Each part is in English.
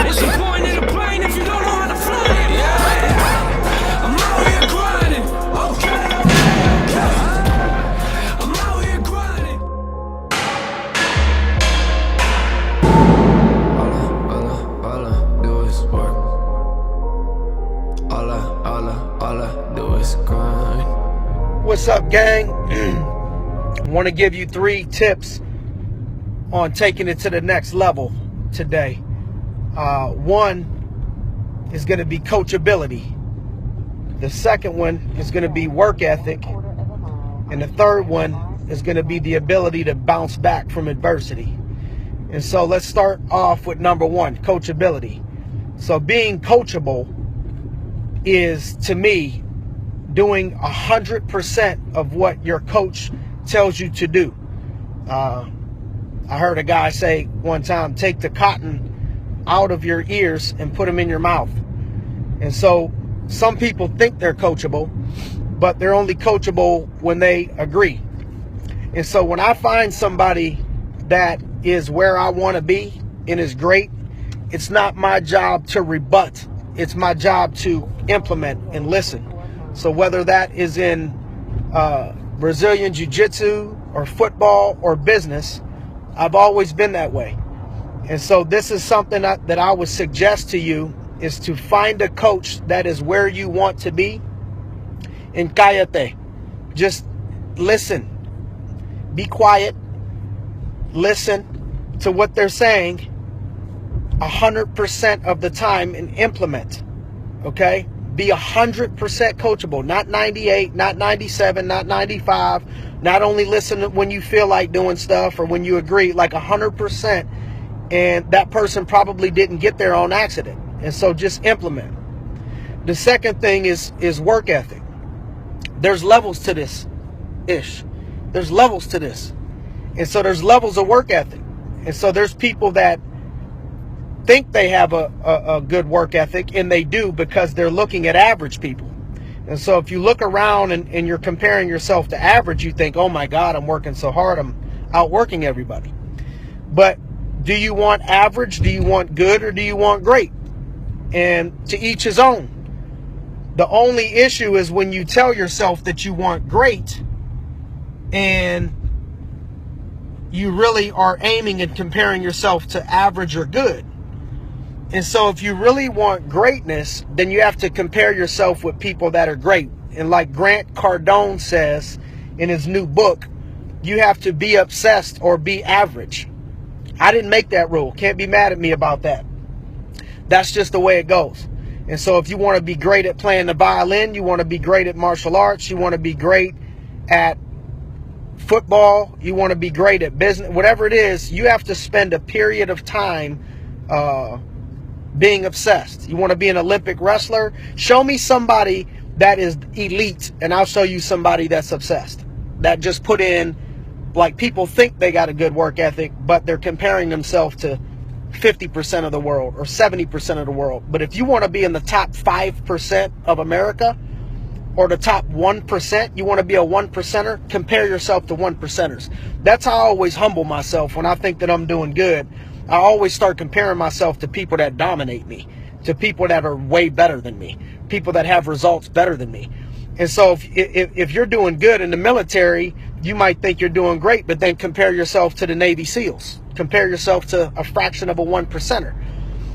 What's the point in the plane if you don't know how to fly it? Yeah. I'm out here grinding. Okay. I'm out here grinding. All I do is work. All I do is grind. What's up, gang? I want to give you 3 tips on taking it to the next level today. One is going to be coachability. The second one is going to be work ethic. And the third one is going to be the ability to bounce back from adversity. And so let's start off with number 1, coachability. So being coachable is, to me, doing 100% of what your coach tells you to do. I heard a guy say one time, take the cotton out of your ears and put them in your mouth. And so some people think they're coachable, but they're only coachable when they agree. And so when I find somebody that is where I want to be and is great, it's not my job to rebut. It's my job to implement and listen. So whether that is in Brazilian Jiu-Jitsu or football or business, I've always been that way. And so this is something that I would suggest to you, is to find a coach that is where you want to be. And cállate. Just listen. Be quiet. Listen to what they're saying 100% of the time and implement. Okay? Be 100% coachable. Not 98, not 97, not 95. Not only listen when you feel like doing stuff or when you agree, like 100%. And that person probably didn't get there on accident. And so just implement. The second thing is work ethic. There's levels to this ish. There's levels to this. And so there's levels of work ethic. And so there's people that think they have a good work ethic, and they do, because they're looking at average people. And so if you look around and you're comparing yourself to average, you think, oh my God, I'm working so hard, I'm outworking everybody. But do you want average? Do you want good? Or do you want great? And to each his own. The only issue is when you tell yourself that you want great and you really are aiming and comparing yourself to average or good. And so if you really want greatness, then you have to compare yourself with people that are great. And like Grant Cardone says in his new book, you have to be obsessed or be average. I didn't make that rule. Can't be mad at me about that. That's just the way it goes. And so if you want to be great at playing the violin, you want to be great at martial arts, you want to be great at football, you want to be great at business, whatever it is, you have to spend a period of time being obsessed. You want to be an Olympic wrestler? Show me somebody that is elite, and I'll show you somebody that's obsessed. That just put in, like, people think they got a good work ethic, but they're comparing themselves to 50% of the world or 70% of the world. But if you want to be in the top 5% of America or the top 1%, you want to be a 1%er, compare yourself to 1%ers. That's how I always humble myself when I think that I'm doing good. I always start comparing myself to people that dominate me, to people that are way better than me, people that have results better than me. And so if you're doing good in the military, you might think you're doing great, but then compare yourself to the Navy SEALs. Compare yourself to a fraction of a 1%er.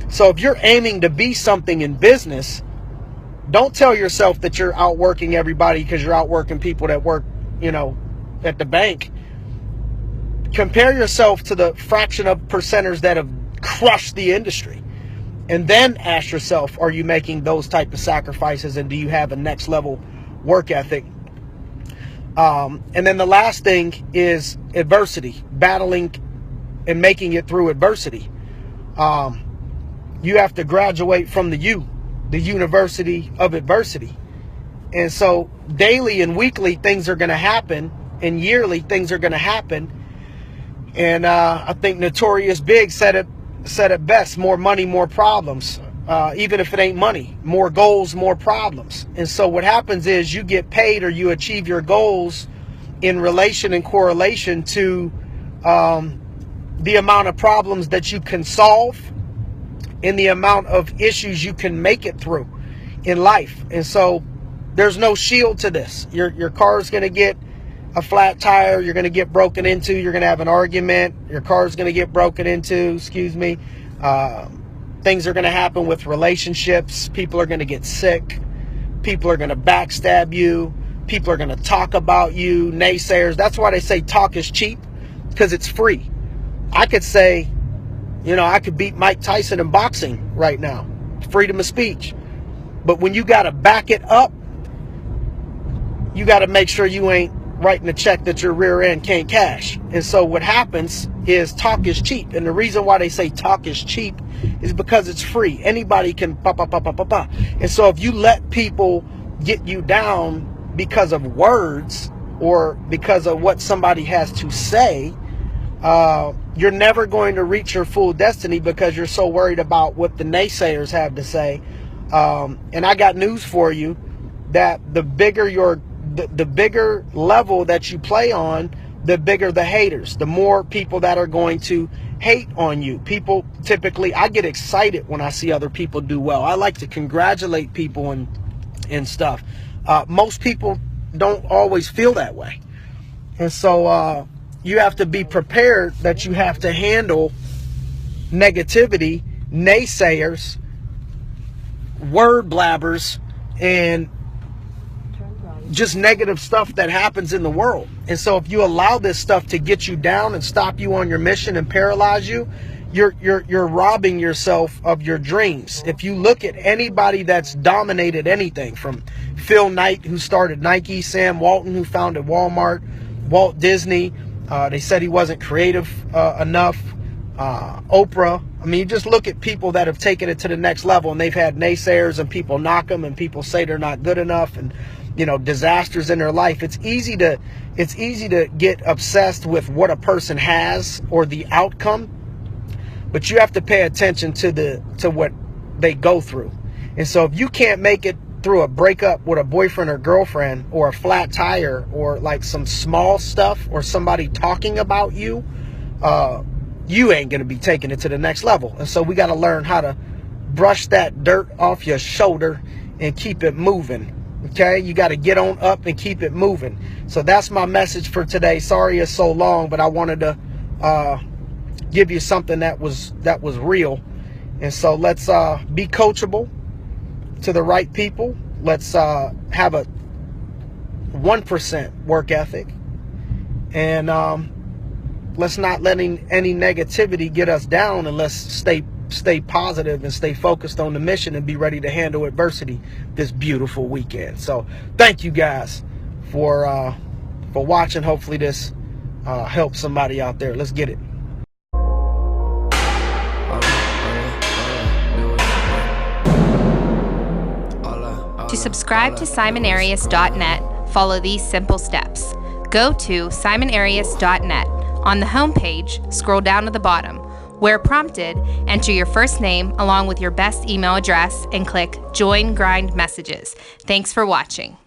So if you're aiming to be something in business, don't tell yourself that you're outworking everybody because you're outworking people that work, at the bank. Compare yourself to the fraction of percenters that have crushed the industry. And then ask yourself, are you making those type of sacrifices, and do you have a next level work ethic? And then the last thing is adversity, battling and making it through adversity. You have to graduate from the University of Adversity. And so daily and weekly things are going to happen, and yearly things are going to happen. And I think Notorious Big said it best: more money, more problems. Even if it ain't money, more goals, more problems. And so what happens is you get paid, or you achieve your goals in relation and correlation to the amount of problems that you can solve in the amount of issues you can make it through in life. And so there's no shield to this. Your car is going to get a flat tire. You're going to get broken into. You're going to have an argument. Your car is going to get broken into. Excuse me. Things are going to happen with relationships. People are going to get sick. People are going to backstab you. People are going to talk about you. Naysayers. That's why they say talk is cheap, because it's free. I could say, I could beat Mike Tyson in boxing right now. Freedom of speech. But when you got to back it up, you got to make sure you ain't writing a check that your rear end can't cash. And so what happens is talk is cheap. And the reason why they say talk is cheap is because it's free. Anybody can And so if you let people get you down because of words or because of what somebody has to say, you're never going to reach your full destiny because you're so worried about what the naysayers have to say. And I got news for you, that the bigger level that you play on, the bigger the haters, the more people that are going to hate on you. People typically, I get excited when I see other people do well. I like to congratulate people and stuff. Most people don't always feel that way. And so you have to be prepared that you have to handle negativity, naysayers, word blabbers, and just negative stuff that happens in the world. And so if you allow this stuff to get you down and stop you on your mission and paralyze you, you're robbing yourself of your dreams. If you look at anybody that's dominated anything, from Phil Knight, who started Nike, Sam Walton, who founded Walmart, Walt Disney, they said he wasn't creative enough, Oprah. I mean, you just look at people that have taken it to the next level, and they've had naysayers and people knock them and people say they're not good enough, and disasters in their life. It's easy to get obsessed with what a person has or the outcome, but you have to pay attention to what they go through. And so if you can't make it through a breakup with a boyfriend or girlfriend, or a flat tire, or like some small stuff, or somebody talking about you, you ain't gonna be taking it to the next level. And so we got to learn how to brush that dirt off your shoulder and keep it moving. Okay, you got to get on up and keep it moving. So that's my message for today. Sorry it's so long, but I wanted to give you something that was real. And so let's be coachable to the right people. Let's have a 1% work ethic, and let's not let any negativity get us down, and let's stay positive and stay focused on the mission and be ready to handle adversity this beautiful weekend. So thank you guys for watching. Hopefully this helps somebody out there. Let's get it. To subscribe to SimonArias.net, follow these simple steps. Go to SimonArias.net. On the homepage, scroll down to the bottom. Where prompted, enter your first name along with your best email address and click Join Grind Messages. Thanks for watching.